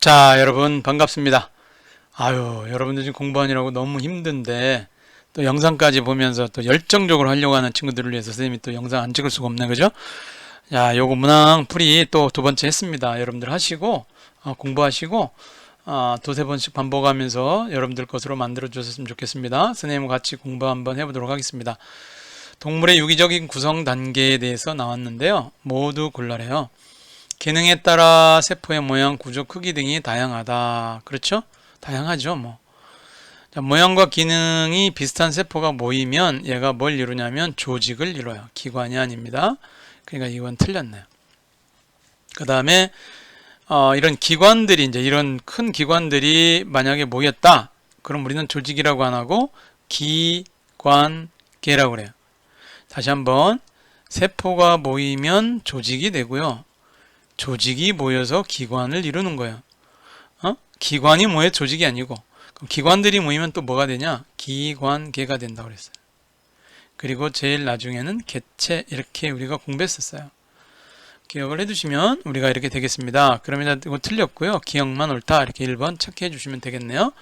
자, 여러분 반갑습니다. 아유, 여러분들 지금 공부하느라고 너무 힘든데 또 영상까지 보면서 또 열정적으로 하려고 하는 친구들을 위해서 선생님이 또 영상 안 찍을 수가 없네, 그죠? 자, 요거 문항 풀이 또 두 번째 했습니다. 여러분들 하시고 공부하시고 두세 번씩 반복하면서 여러분들 것으로 만들어 주셨으면 좋겠습니다. 선생님과 같이 공부 한번 해보도록 하겠습니다. 동물의 유기적인 구성 단계에 대해서 나왔는데요. 모두 골라래요. 기능에 따라 세포의 모양, 구조, 크기 등이 다양하다. 그렇죠? 다양하죠, 뭐. 자, 모양과 기능이 비슷한 세포가 모이면 얘가 뭘 이루냐면 조직을 이뤄요. 기관이 아닙니다. 그러니까 이건 틀렸네요. 그 다음에 이런 기관들이 이제 이런 큰 기관들이 만약에 모였다. 그럼 우리는 조직이라고 안 하고 기관계라고 그래요. 다시 한번 세포가 모이면 조직이 되고요. 조직이 모여서 기관을 이루는 거예요. 기관이 모여 조직이 아니고. 그럼 기관들이 모이면 또 뭐가 되냐? 기관계가 된다고 그랬어요. 그리고 제일 나중에는 개체, 이렇게 우리가 공부했었어요. 기억을 해두시면 우리가 이렇게 되겠습니다. 그러면 이거 틀렸고요. 기억만 옳다. 이렇게 1번 체크해 주시면 되겠네요.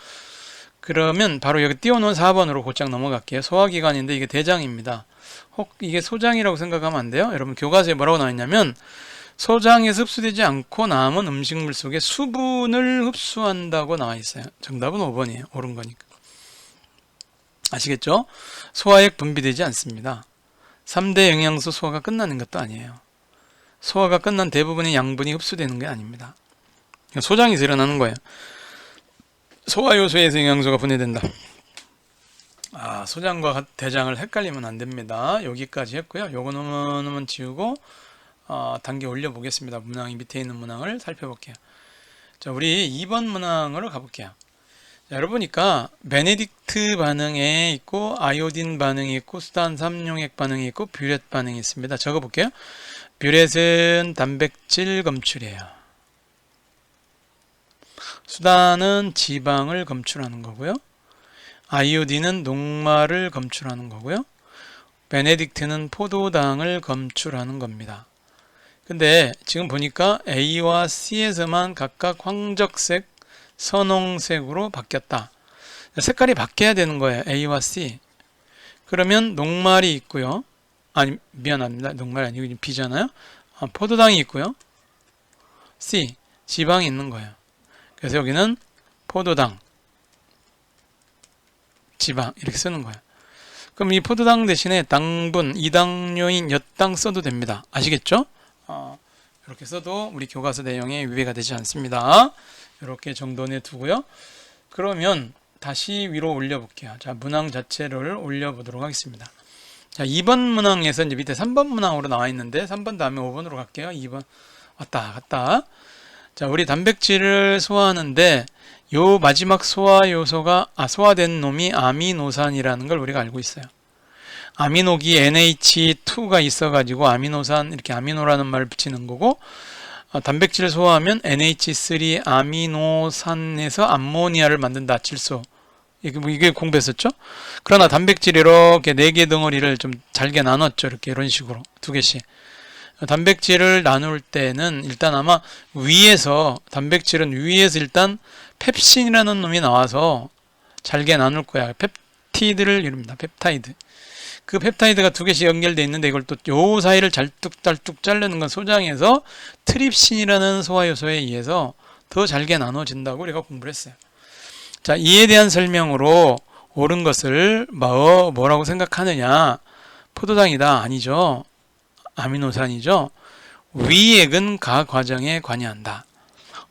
그러면 바로 여기 띄워놓은 4번으로 곧장 넘어갈게요. 소화기관인데 이게 대장입니다. 혹 이게 소장이라고 생각하면 안 돼요. 여러분 교과서에 뭐라고 나와 있냐면 소장에서 흡수되지 않고 남은 음식물 속에 수분을 흡수한다고 나와 있어요. 정답은 5번이에요. 옳은 거니까. 아시겠죠? 소화액 분비되지 않습니다. 3대 영양소 소화가 끝나는 것도 아니에요. 소화가 끝난 대부분의 양분이 흡수되는 게 아닙니다. 소장에서 일어나는 거예요. 소화 요소에서 영양소가 분해된다. 소장과 대장을 헷갈리면 안 됩니다. 여기까지 했고요. 요거는 지우고 단계 올려보겠습니다. 문항이 밑에 있는 문항을 살펴볼게요. 자, 우리 2번 문항으로 가볼게요. 자, 여러분이니까 베네딕트 반응에 있고 아이오딘 반응이 있고 수단 삼용액 반응이 있고 뷰렛 반응이 있습니다. 적어볼게요. 뷰렛은 단백질 검출이에요. 수단은 지방을 검출하는 거고요. 아이오딘은 녹말을 검출하는 거고요. 베네딕트는 포도당을 검출하는 겁니다. 근데 지금 보니까 A와 C에서만 각각 황적색, 선홍색으로 바뀌었다. 색깔이 바뀌어야 되는 거예요. A와 C. 그러면 녹말이 있고요. 아니, 미안합니다. 녹말이 아니고 B잖아요. 포도당이 있고요. C, 지방이 있는 거예요. 그래서 여기는 포도당, 지방 이렇게 쓰는 거예요. 그럼 이 포도당 대신에 당분, 이당료인 엿당 써도 됩니다. 아시겠죠? 이렇게 써도 우리 교과서 내용에 위배가 되지 않습니다. 이렇게 정돈해 두고요. 그러면 다시 위로 올려볼게요. 자, 문항 자체를 올려보도록 하겠습니다. 자, 2번 문항에서 이제 밑에 3번 문항으로 나와 있는데 3번 다음에 5번으로 갈게요. 2번 왔다 갔다. 자, 우리 단백질을 소화하는데 요 마지막 소화 요소가 소화된 놈이 아미노산이라는 걸 우리가 알고 있어요. 아미노기 NH2가 있어가지고 아미노산 이렇게 아미노라는 말을 붙이는 거고 단백질을 소화하면 NH3 아미노산에서 암모니아를 만든다. 질소. 이게 공부했었죠? 그러나 단백질이 이렇게 4개 덩어리를 좀 잘게 나눴죠. 이렇게 이런 식으로 2개씩. 단백질을 나눌 때는 일단 아마 위에서 단백질은 위에서 일단 펩신이라는 놈이 나와서 잘게 나눌 거야. 펩티드를 이룹니다. 펩타이드. 그 펩타이드가 2개씩 연결되어 있는데 이걸 또 요 사이를 잘뚝잘뚝 자르는 건 소장에서 트립신이라는 소화요소에 의해서 더 잘게 나눠진다고 우리가 공부를 했어요. 자, 이에 대한 설명으로 옳은 것을 뭐라고 생각하느냐? 포도당이다. 아니죠. 아미노산이죠. 위액은 가 과정에 관여한다.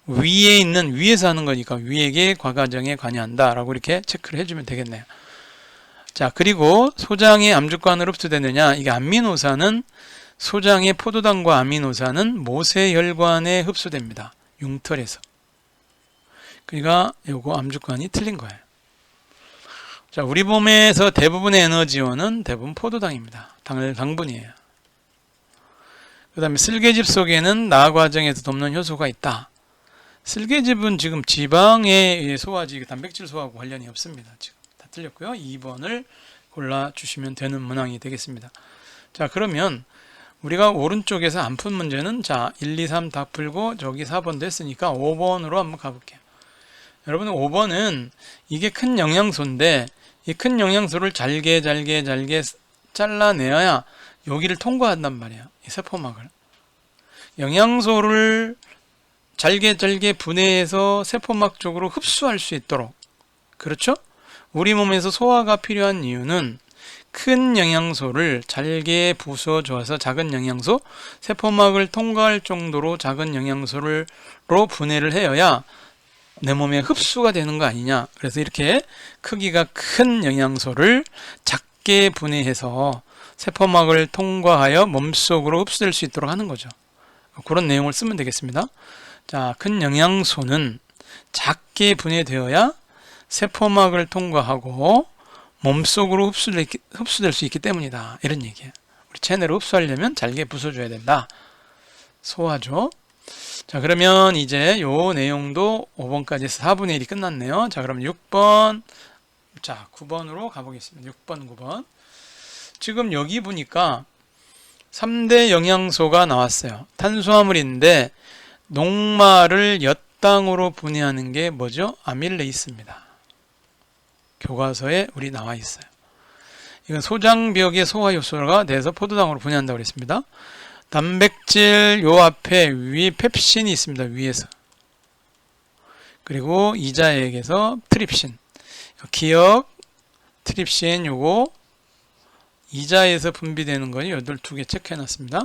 위에 있는 위에서 하는 거니까 위액의 과과정에 관여한다 라고 이렇게 체크를 해주면 되겠네요. 자, 그리고 소장의 암주간으로 흡수되느냐? 이게 아미노산은 소장의 포도당과 아미노산은 모세혈관에 흡수됩니다. 융털에서. 그러니까 요거 암주간이 틀린 거예요. 자, 우리 몸에서 대부분의 에너지원은 대부분 포도당입니다. 당분이에요. 그 다음에 쓸개즙 속에는 나 과정에서 돕는 효소가 있다. 쓸개즙은 지금 지방의 소화지, 단백질 소화하고 관련이 없습니다. 지금 다 틀렸고요. 2번을 골라주시면 되는 문항이 되겠습니다. 자, 그러면 우리가 오른쪽에서 안 푼 문제는 자 1, 2, 3 다 풀고 저기 4번도 했으니까 5번으로 한번 가볼게요. 여러분 5번은 이게 큰 영양소인데 이 큰 영양소를 잘게 잘라내야 여기를 통과한단 말이에요. 이 세포막을. 영양소를 잘게 분해해서 세포막 쪽으로 흡수할 수 있도록. 그렇죠? 우리 몸에서 소화가 필요한 이유는 큰 영양소를 잘게 부숴줘서 작은 영양소, 세포막을 통과할 정도로 작은 영양소로 분해를 해야 내 몸에 흡수가 되는 거 아니냐. 그래서 이렇게 크기가 큰 영양소를 작게 분해해서 세포막을 통과하여 몸속으로 흡수될 수 있도록 하는 거죠. 그런 내용을 쓰면 되겠습니다. 자, 큰 영양소는 작게 분해되어야 세포막을 통과하고 몸속으로 흡수될 수 있기 때문이다. 이런 얘기예요. 우리 체내로 흡수하려면 잘게 부숴줘야 된다. 소화죠. 자, 그러면 이제 요 내용도 5번까지 해서 4분의 1이 끝났네요. 자, 그럼 6번, 자, 9번으로 가보겠습니다. 6번, 9번. 지금 여기 보니까 3대 영양소가 나왔어요. 탄수화물인데 녹말을 엿당으로 분해하는 게 뭐죠? 아밀레이스입니다. 교과서에 우리 나와 있어요. 이건 소장벽의 소화 요소가 돼서 포도당으로 분해한다고 그랬습니다. 단백질 요 앞에 위 펩신이 있습니다. 위에서. 그리고 이자액에서 트립신. 기억, 트립신 요거 이자에서 분비되는 거니 요들 두 개 체크해 놨습니다.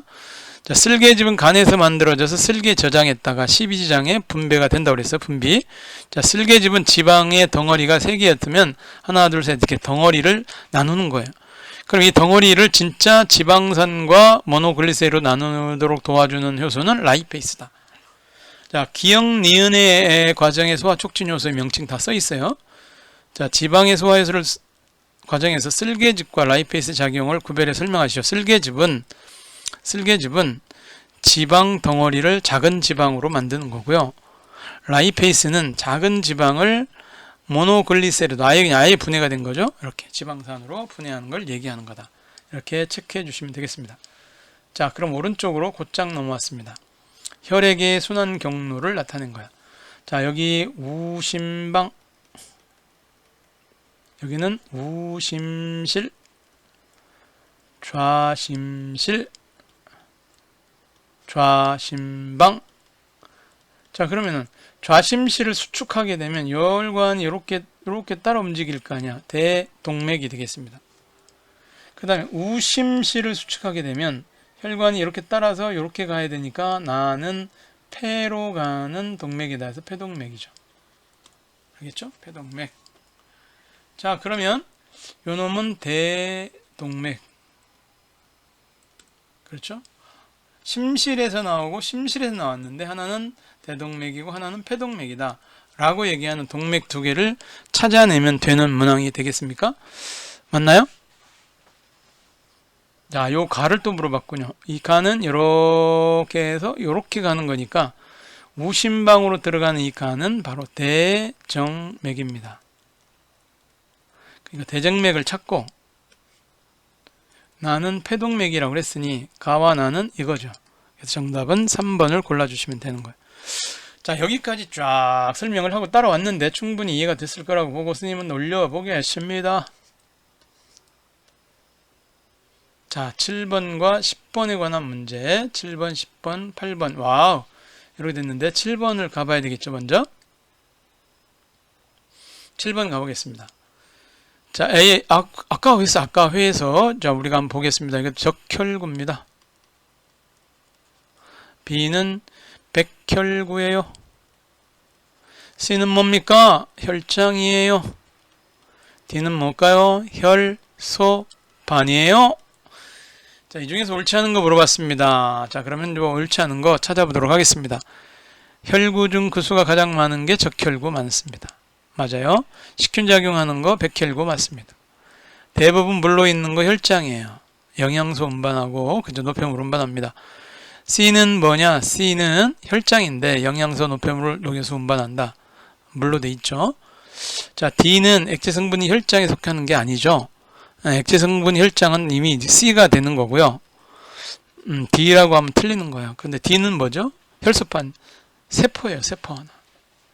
자, 쓸개즙은 간에서 만들어져서 쓸개 저장했다가 12지장에 분배가 된다고 그랬어요. 분비. 자, 쓸개즙은 지방의 덩어리가 3개였으면 하나, 둘, 셋 이렇게 덩어리를 나누는 거예요. 그럼 이 덩어리를 진짜 지방산과 모노글리세로 나누도록 도와주는 효소는 라이페이스다. 자, 기억, 니은의 과정의 소화 촉진 효소의 명칭 다 써 있어요. 자, 지방의 소화 효소를 과정에서 쓸개즙과 라이페이스 작용을 구별해 설명하시죠. 쓸개즙은 지방 덩어리를 작은 지방으로 만드는 거고요. 라이페이스는 작은 지방을 모노글리세리드 아예 분해가 된 거죠. 이렇게 지방산으로 분해하는 걸 얘기하는 거다. 이렇게 체크해 주시면 되겠습니다. 자, 그럼 오른쪽으로 곧장 넘어왔습니다. 혈액의 순환 경로를 나타낸 거야. 자, 여기 우심방, 여기는 우심실, 좌심실, 좌심방. 자, 그러면은 좌심실을 수축하게 되면 혈관이 이렇게 따라 움직일 거 아니야. 대동맥이 되겠습니다. 그 다음에 우심실을 수축하게 되면 혈관이 이렇게 따라서 이렇게 가야 되니까 나는 폐로 가는 동맥이다 해서 폐동맥이죠. 알겠죠? 폐동맥. 자, 그러면 요 놈은 대동맥. 그렇죠? 심실에서 나오고 심실에서 나왔는데 하나는 대동맥이고 하나는 폐동맥이다 라고 얘기하는 동맥 두 개를 찾아내면 되는 문항이 되겠습니까? 맞나요? 자, 요 가를 또 물어봤군요. 이 가는 이렇게 해서 이렇게 가는 거니까 우심방으로 들어가는 이 가는 바로 대정맥입니다. 그러니까 대정맥을 찾고 나는 폐동맥이라고 그랬으니 가와 나는 이거죠. 그래서 정답은 3번을 골라주시면 되는 거예요. 자, 여기까지 쫙 설명을 하고 따라왔는데 충분히 이해가 됐을 거라고 보고 스님은 올려보겠습니다. 자, 7번과 10번에 관한 문제. 7번, 10번, 8번. 와우, 이렇게 됐는데 7번을 가봐야 되겠죠. 먼저 7번 가보겠습니다. 자, A, 아까 회에서 자, 우리가 한번 보겠습니다. 이거 적혈구입니다. B는 백혈구예요. C는 뭡니까? 혈장이에요. D는 뭘까요? 혈소반이에요. 자, 이 중에서 옳지 않은 거 물어봤습니다. 자, 그러면 옳지 않은 거 찾아보도록 하겠습니다. 혈구 중 그 수가 가장 많은 게 적혈구 많습니다. 맞아요. 식균작용하는 거 백혈구 맞습니다. 대부분 물로 있는 거 혈장이에요. 영양소 운반하고 그저 노폐물 운반합니다. C는 뭐냐? C는 혈장인데 영양소 노폐물을 녹여서 운반한다. 물로 돼 있죠. 자, D는 액체 성분이 혈장에 속하는 게 아니죠. 액체 성분 혈장은 이미 C가 되는 거고요. D라고 하면 틀리는 거예요. 근데 D는 뭐죠? 혈소판 세포예요. 세포 하나.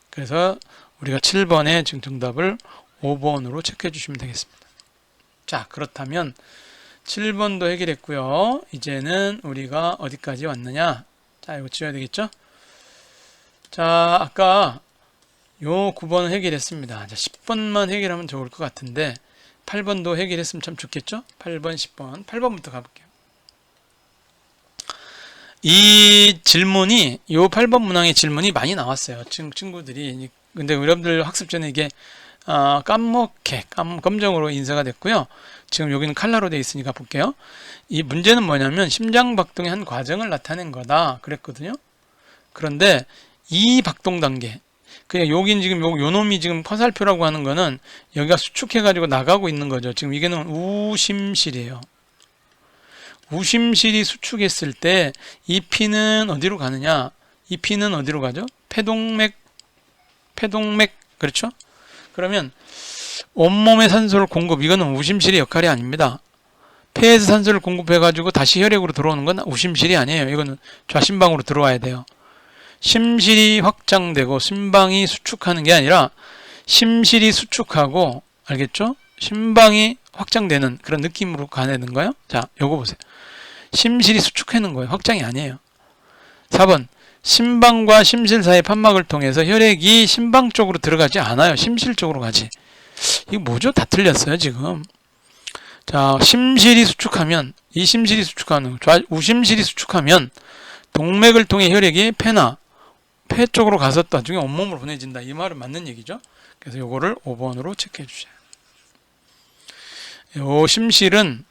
그래서 우리가 7번의 지금 정답을 5번으로 체크해 주시면 되겠습니다. 자, 그렇다면 7번도 해결했고요. 이제는 우리가 어디까지 왔느냐? 자, 이거 지워야 되겠죠? 자, 아까 요 9번은 해결했습니다. 자, 10번만 해결하면 좋을 것 같은데 8번도 해결했으면 참 좋겠죠? 8번, 10번. 8번부터 가볼게요. 이 질문이, 요 8번 문항의 질문이 많이 나왔어요. 친구들이. 근데 여러분들 학습 전에 이게 까먹게, 검정으로 인쇄가 됐고요. 지금 여기는 칼라로 되어 있으니까 볼게요. 이 문제는 뭐냐면 심장박동의 한 과정을 나타낸 거다 그랬거든요. 그런데 이 박동 단계, 그냥 여긴 지금 요 놈이 지금 화살표라고 하는 거는 여기가 수축해 가지고 나가고 있는 거죠. 지금 이게는 우심실이에요. 우심실이 수축했을 때 이 피는 어디로 가느냐? 이 피는 어디로 가죠? 폐동맥, 그렇죠? 그러면 온몸에 산소를 공급, 이거는 우심실의 역할이 아닙니다. 폐에서 산소를 공급해 가지고 다시 혈액으로 들어오는 건 우심실이 아니에요. 이거는 좌심방으로 들어와야 돼요. 심실이 확장되고 심방이 수축하는 게 아니라 심실이 수축하고, 알겠죠? 심방이 확장되는 그런 느낌으로 가내는 거예요. 자, 요거 보세요. 심실이 수축하는 거예요. 확장이 아니에요. 4번. 심방과 심실 사이 판막을 통해서 혈액이 심방 쪽으로 들어가지 않아요. 심실 쪽으로 가지. 이거 뭐죠? 다 틀렸어요, 지금. 자, 심실이 수축하면, 이 심실이 수축하는, 우심실이 수축하면 동맥을 통해 혈액이 폐나 폐 쪽으로 가서 나중에 온몸으로 보내진다. 이 말은 맞는 얘기죠. 그래서 요거를 5번으로 체크해 주세요. 요 심실은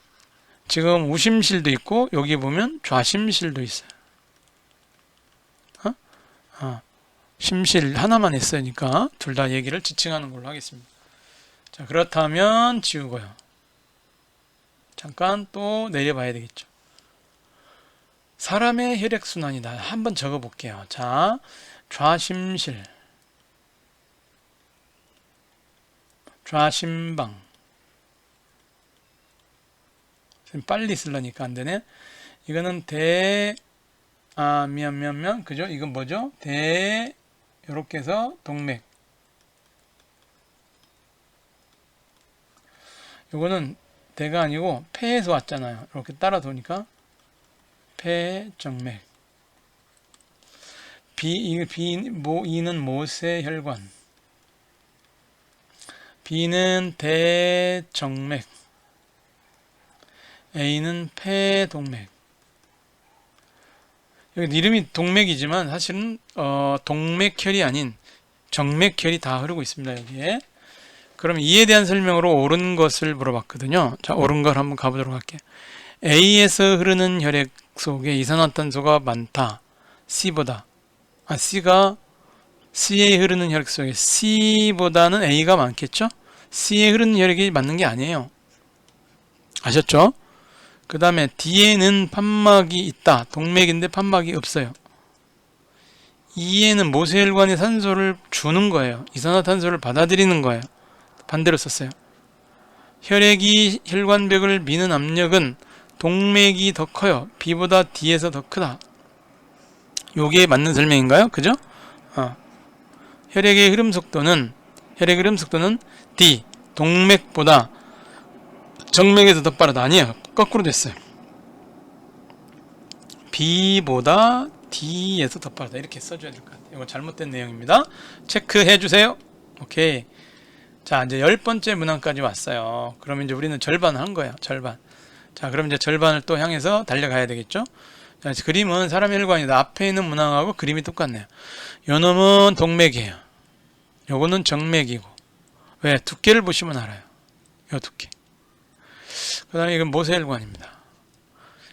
지금 우심실도 있고 여기 보면 좌심실도 있어요. 심실 하나만 있으니까 둘 다 얘기를 지칭하는 걸로 하겠습니다. 자, 그렇다면 지우고요. 잠깐 또 내려봐야 되겠죠. 사람의 혈액순환이다. 한번 적어볼게요. 자, 좌심실, 좌심방. 빨리 쓰려니까 안 되네. 이거는 그죠? 이건 뭐죠? 요렇게 해서 동맥. 요거는 대가 아니고 폐에서 왔잖아요. 이렇게 따라 도니까 폐, 정맥. 이는 모세혈관. B는 대정맥. A는 폐동맥. 여기 이름이 동맥이지만 사실은 동맥혈이 아닌 정맥혈이 다 흐르고 있습니다. 여기에. 그럼 이에 대한 설명으로 옳은 것을 물어봤거든요. 자, 옳은 걸 한번 가보도록 할게요. A에서 흐르는 혈액 속에 이산화탄소가 많다. C보다. C에 흐르는 혈액 속에 C보다는 A가 많겠죠? C에 흐르는 혈액이 맞는 게 아니에요. 아셨죠? 그 다음에 D에는 판막이 있다. 동맥인데 판막이 없어요. E에는 모세혈관에 산소를 주는 거예요. 이산화탄소를 받아들이는 거예요. 반대로 썼어요. 혈액이 혈관벽을 미는 압력은 동맥이 더 커요. B보다 D에서 더 크다. 요게 맞는 설명인가요? 그죠? 혈액의 흐름 속도는 D, 동맥보다 정맥에서 더 빠르다. 아니에요. 거꾸로 됐어요. B보다 D에서 더 빠르다. 이렇게 써줘야 될 것 같아요. 이거 잘못된 내용입니다. 체크해 주세요. 오케이. 자, 이제 10번째 문항까지 왔어요. 그럼 이제 우리는 절반을 한 거예요. 절반. 자, 그럼 이제 절반을 또 향해서 달려가야 되겠죠? 자, 그림은 사람의 혈관이다. 앞에 있는 문항하고 그림이 똑같네요. 요 놈은 동맥이에요. 요거는 정맥이고. 왜? 두께를 보시면 알아요. 요 두께. 그 다음에 이건 모세혈관입니다.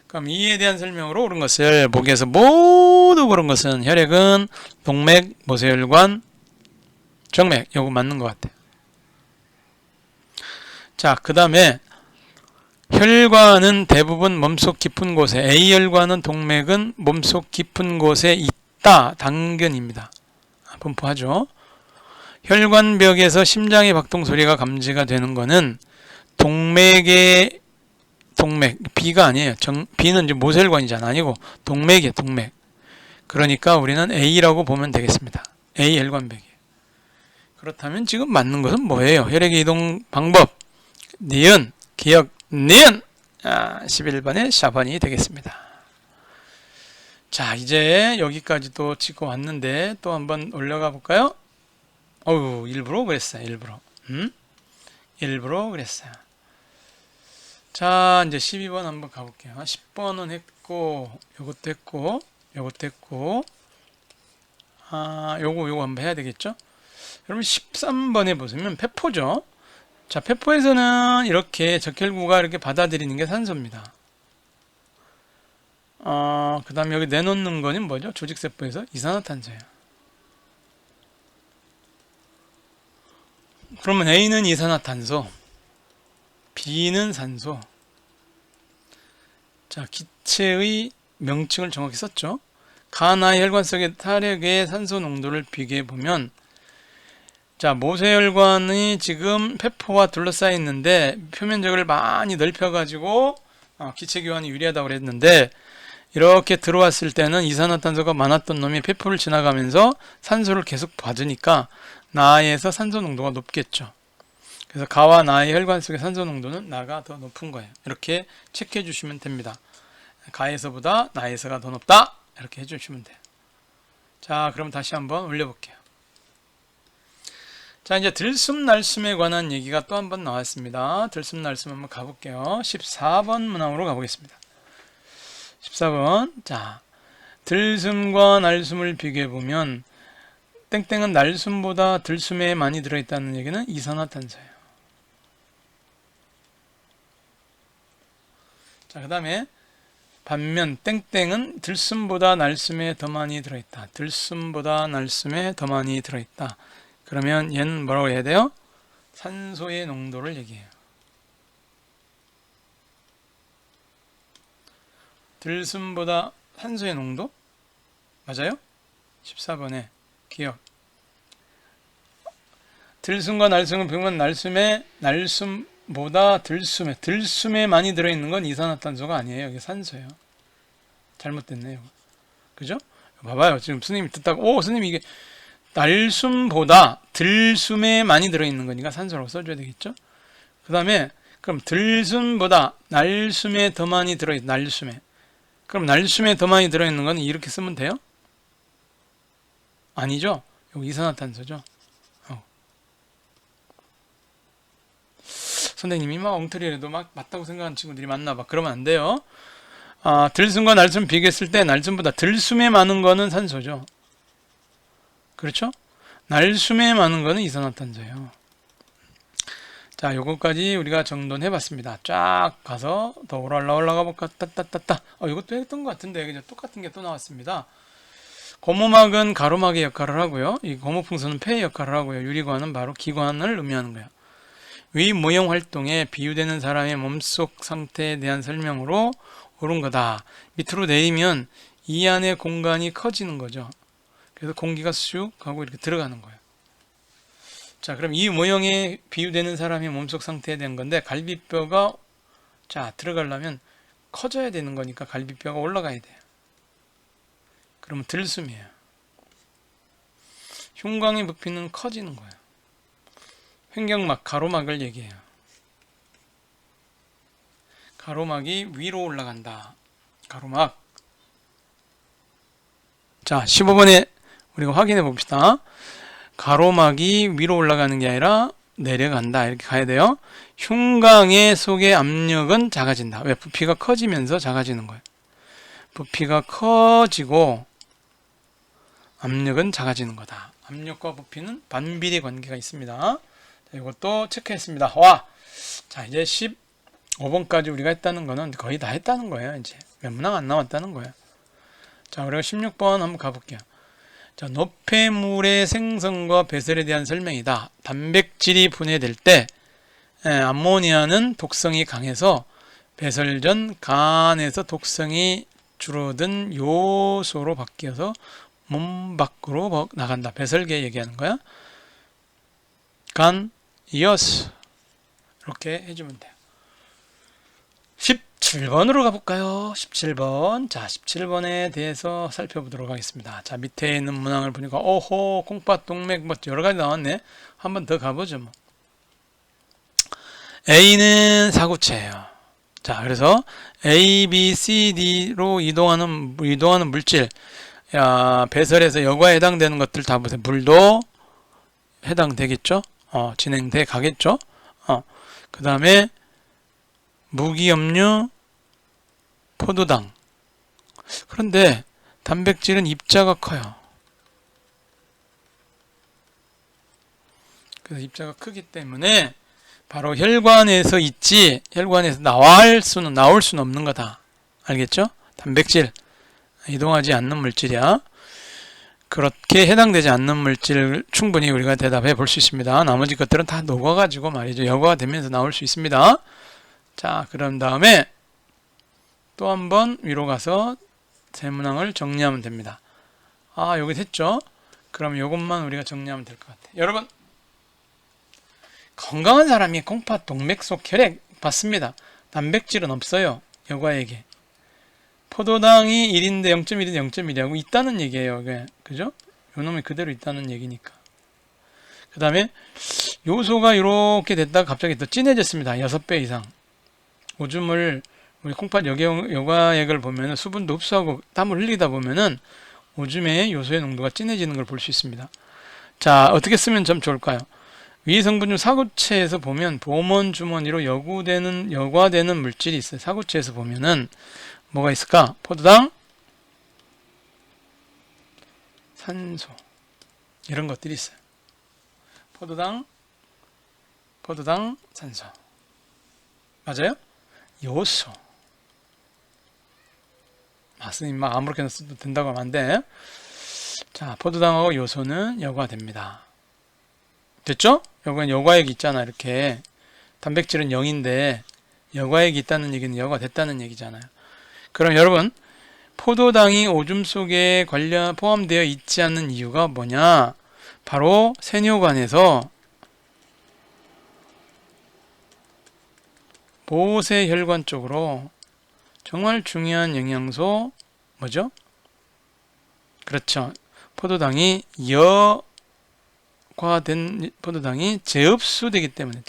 그럼 이에 대한 설명으로 옳은 것을 보기에서 모두 그런 것은 혈액은 동맥, 모세혈관, 정맥. 요거 맞는 것 같아요. 자, 그 다음에 혈관은 대부분 몸속 깊은 곳에, A혈관은 동맥은 몸속 깊은 곳에 있다. 당근입니다. 분포하죠. 혈관벽에서 심장의 박동 소리가 감지가 되는 것은 동맥의 동맥, B가 아니에요. B는 이제 모세혈관이잖아. 아니고 동맥이에요, 동맥. 그러니까 우리는 A라고 보면 되겠습니다. A 혈관벽이에요. 그렇다면 지금 맞는 것은 뭐예요? 혈액의 이동 방법. 니은, 기억, 니은. 11번의 샤번이 되겠습니다. 자, 이제 여기까지도 찍고 왔는데 또 한번 올라가 볼까요? 일부러 그랬어요. 일부러 그랬어요. 자, 이제 12번 한번 가볼게요. 10번은 했고, 요것도 했고, 요것도 했고, 요거 한번 해야 되겠죠? 여러분 13번에 보시면 폐포죠. 자, 폐포에서는 이렇게 적혈구가 이렇게 받아들이는 게 산소입니다. 그 다음에 여기 내놓는 거는 뭐죠? 조직세포에서 이산화탄소예요. 그러면 A는 이산화탄소, B는 산소. 자, 기체의 명칭을 정확히 썼죠. 간의 혈관 속의 혈액의 산소 농도를 비교해 보면, 자, 모세혈관이 지금 폐포와 둘러싸여 있는데 표면적을 많이 넓혀가지고 기체 교환이 유리하다고 그랬는데, 이렇게 들어왔을 때는 이산화탄소가 많았던 놈이 폐포를 지나가면서 산소를 계속 받으니까 나에서 산소 농도가 높겠죠. 그래서 가와 나의 혈관 속의 산소 농도는 나가 더 높은 거예요. 이렇게 체크해 주시면 됩니다. 가에서보다 나에서가 더 높다, 이렇게 해주시면 돼요. 자, 그럼 다시 한번 올려볼게요. 자, 이제 들숨날숨에 관한 얘기가 또 한번 나왔습니다. 들숨날숨 한번 가볼게요. 14번 문항으로 가보겠습니다. 14번. 자, 들숨과 날숨을 비교해보면 땡땡은 날숨보다 들숨에 많이 들어있다는 얘기는 이산화탄소예요. 자, 그 다음에 반면 땡땡은 들숨보다 날숨에 더 많이 들어있다. 들숨보다 날숨에 더 많이 들어있다. 그러면 얘는 뭐라고 해야 돼요? 산소의 농도를 얘기해요. 들숨보다 산소의 농도? 맞아요? 14번에 기억. 들숨과 날숨은 보면 날숨보다 들숨에 많이 들어있는 건 이산화탄소가 아니에요. 이게 산소예요. 잘못됐네요. 그죠? 봐봐요. 지금 스님이 듣다가 스님 이게 날숨보다 들숨에 많이 들어있는 거니까 산소라고 써줘야 되겠죠? 그 다음에 그럼 들숨보다 날숨에 더 많이 들어있다. 날숨에. 그럼 날숨에 더 많이 들어있는 건 이렇게 쓰면 돼요? 아니죠? 여기 이산화탄소죠. 선생님이 막 엉터리라도 막 맞다고 생각하는 친구들이 많나 봐. 그러면 안 돼요. 들숨과 날숨 비교했을 때 날숨보다 들숨에 많은 거는 산소죠. 그렇죠? 날숨에 많은 거는 이산화탄소예요. 자, 요거까지 우리가 정돈해 봤습니다. 쫙 가서 더 올라가 볼까? 따따따따. 이것도 했던 것 같은데 그죠? 똑같은 게 또 나왔습니다. 고무막은 가로막의 역할을 하고요. 이 고무풍선은 폐의 역할을 하고요. 유리관은 바로 기관을 의미하는 거예요. 위 모형 활동에 비유되는 사람의 몸속 상태에 대한 설명으로 옳은 거다. 밑으로 내리면 이 안의 공간이 커지는 거죠. 그래서 공기가 쑥 하고 이렇게 들어가는 거예요. 자, 그럼 이 모형에 비유되는 사람의 몸속 상태에 대한 건데, 갈비뼈가 들어가려면 커져야 되는 거니까 갈비뼈가 올라가야 돼요. 그러면 들숨이에요. 흉곽의 부피는 커지는 거예요. 횡격막, 가로막을 얘기해요. 가로막이 위로 올라간다. 가로막. 자, 15번에 우리가 확인해 봅시다. 가로막이 위로 올라가는 게 아니라 내려간다. 이렇게 가야 돼요. 흉곽의 속의 압력은 작아진다. 왜? 부피가 커지면서 작아지는 거예요. 부피가 커지고 압력은 작아지는 거다. 압력과 부피는 반비례 관계가 있습니다. 자, 이것도 체크했습니다. 자, 이제 15번까지 우리가 했다는 거는 거의 다 했다는 거예요. 이제 몇 문항 안 남았다는 거예요. 자, 우리가 16번 한번 가볼게요. 자, 노폐물의 생성과 배설에 대한 설명이다. 단백질이 분해될 때 암모니아는 독성이 강해서 배설 전 간에서 독성이 줄어든 요소로 바뀌어서 몸 밖으로 나간다. 배설계 얘기하는 거야. 간, 이어스 이렇게 해주면 돼요. 17번으로 가볼까요? 17번. 자, 17번에 대해서 살펴보도록 하겠습니다. 자, 밑에 있는 문항을 보니까, 오호, 콩팥, 동맥, 뭐, 여러 가지 나왔네. 한 번 더 가보죠, 뭐. A는 사구체예요. 자, 그래서 A, B, C, D로 이동하는 물질. 야, 배설에서 여과에 해당되는 것들 다 보세요. 물도 해당되겠죠? 진행돼 가겠죠? 그 다음에 무기염류, 포도당. 그런데 단백질은 입자가 커요. 그래서 입자가 크기 때문에 바로 혈관에서 있지, 혈관에서 나올 수는 없는 거다. 알겠죠? 단백질, 이동하지 않는 물질이야. 그렇게 해당되지 않는 물질을 충분히 우리가 대답해 볼 수 있습니다. 나머지 것들은 다 녹아가지고 말이죠. 여과가 되면서 나올 수 있습니다. 자, 그런 다음에 또 한번 위로 가서 세 문항을 정리하면 됩니다. 여기 됐죠? 그럼 이것만 우리가 정리하면 될 것 같아요. 여러분, 건강한 사람이 콩팥, 동맥 속 혈액 받습니다. 단백질은 없어요. 여과에게. 포도당이 1인데 0.1인데 0.1이라고 있다는 얘기예요. 그죠? 요 놈이 그대로 있다는 얘기니까. 그 다음에 요소가 이렇게 됐다가 갑자기 더 진해졌습니다. 6배 이상. 오줌을, 우리 콩팥 여과액을 보면은 수분도 흡수하고 땀을 흘리다 보면은 오줌의 요소의 농도가 진해지는 걸 볼 수 있습니다. 자, 어떻게 쓰면 좀 좋을까요? 위 성분 중 사구체에서 보면 보먼 주머니로 여과되는 물질이 있어요. 사구체에서 보면은 뭐가 있을까? 포도당, 산소, 이런 것들이 있어요. 포도당, 산소. 맞아요? 요소. 선생님 막 아무렇게나 써도 된다고 하면 안 돼. 자, 포도당하고 요소는 여과됩니다. 됐죠? 여기는 여과액이 있잖아. 이렇게 단백질은 0인데 여과액이 있다는 얘기는 여과됐다는 얘기잖아요. 그럼 여러분, 포도당이 오줌 속에 포함되어 있지 않는 이유가 뭐냐? 바로 세뇨관에서 모세혈관 쪽으로 정말 중요한 영양소 뭐죠? 그렇죠. 포도당이 여과된 포도당이 재흡수되기 때문에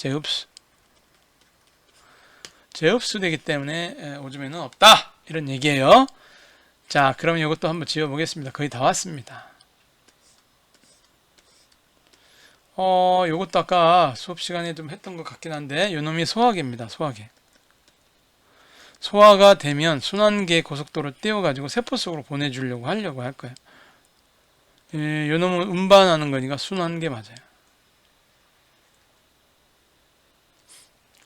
재흡수되기 때문에 오줌에는 없다. 이런 얘기예요. 자, 그럼 이것도 한번 지워보겠습니다. 거의 다 왔습니다. 요것도 아까 수업 시간에 좀 했던 것 같긴 한데 요놈이 소화계입니다. 소화가 되면 순환계 고속도로 띄워가지고 세포 속으로 보내주려고 하려고 할 거예요. 요놈은 운반하는 거니까 순환계 맞아요.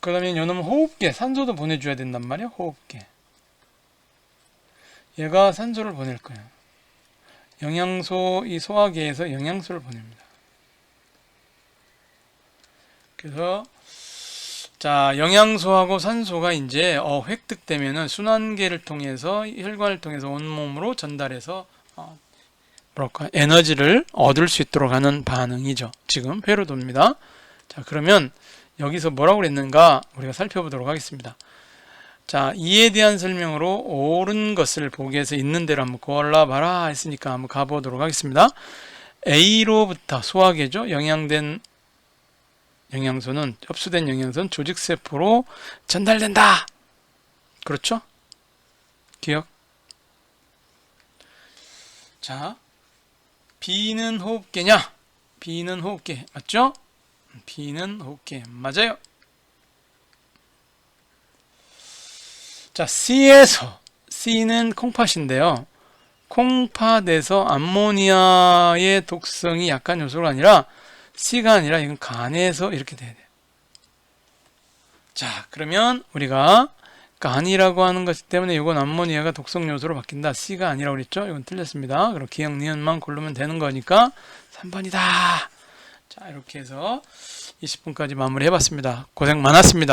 그 다음에 요놈은 호흡계, 산소도 보내줘야 된단 말이에요. 호흡계. 얘가 산소를 보낼 거예요. 영양소, 이 소화계에서 영양소를 보냅니다. 그래서 자, 영양소하고 산소가 이제 획득되면은 순환계를 통해서 혈관을 통해서 온몸으로 전달해서 에너지를 얻을 수 있도록 하는 반응이죠. 지금 회로 돕니다. 자, 그러면 여기서 뭐라고 그랬는가 우리가 살펴보도록 하겠습니다. 자, 이에 대한 설명으로 옳은 것을 보기 위해서 있는 대로 한번 골라봐라 했으니까 한번 가보도록 하겠습니다. A로부터 소화계죠. 흡수된 영양소는 조직세포로 전달된다. 그렇죠? 기억? 자, B는 호흡계냐? B는 호흡계 맞죠? B는 호흡계 맞아요. 자, C는 콩팥인데요. 콩팥에서 암모니아의 독성이 약한 요소가 아니라 C가 아니라 이건 간에서 이렇게 돼야 돼요. 자, 그러면 우리가 간이라고 하는 것 때문에 이건 암모니아가 독성 요소로 바뀐다. C가 아니라고 그랬죠? 이건 틀렸습니다. 그럼 기억, 니은만 고르면 되는 거니까 3번이다. 자, 이렇게 해서 20분까지 마무리 해봤습니다. 고생 많았습니다.